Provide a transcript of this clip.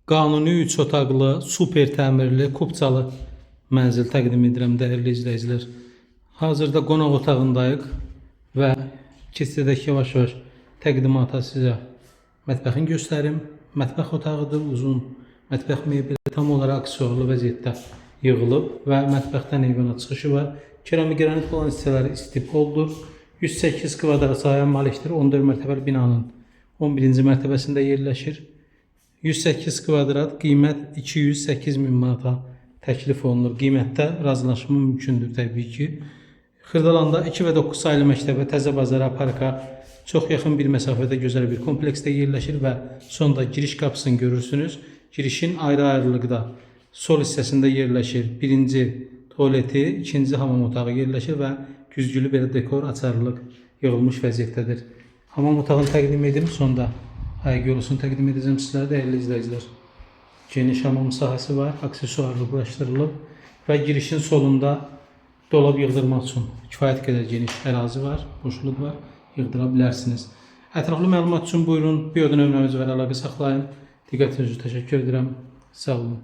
Qanuni 3 otaqlı, super təmirli, kupçalı mənzil təqdim edirəm dəyərli izləyicilər. Hazırda qonaq otağındayıq və keçidək yavaş-yavaş təqdimata sizə mətbəxini göstərim. Mətbəx otağıdır, uzun mətbəx mebeli tam olaraq aksesuarlı vəziyyətdə yığılıb və mətbəxdən eyvana çıxışı var. Keramik qranit olan hissələri istipoldur. 108 kvadrat sahəyə malikdir. 14 mərtəbəli binanın 11-ci mərtəbəsində yerləşir. 108 kvadrat, qiymət 208 min manata təklif olunur. Qiymətdə razılaşma mümkündür təbii ki. Xırdalanda 2 və 9 sayılı məktəbə, Təzə Bazara, parka çox yaxın bir məsafədə gözəl bir kompleksdə yerləşir və sonda giriş qapısını görürsünüz. Girişin ayrı-ayrılıqda sol hissəsində yerləşir. Birinci tualeti, ikinci hamam otağı yerləşir və güzgülü belə dekor, açarlıq yığılmış vəziyyətdədir. Hamam otağını təqdim edim, sonda ayaq yolusunu təqdim edəcəm sizlərə dəyərli izləyicilər. Geniş hamam sahəsi var, aksesuarlı quraşdırılıb və girişin solunda dolab yığdırmaq üçün kifayət qədər geniş ərazi var, boşluq var, yığdıra bilərsiniz. Ətraflı məlumat üçün buyurun, biyodun nömrəmiz və əlaqə saxlayın. Diqqətiniz üçün təşəkkür edirəm. Sağ olun.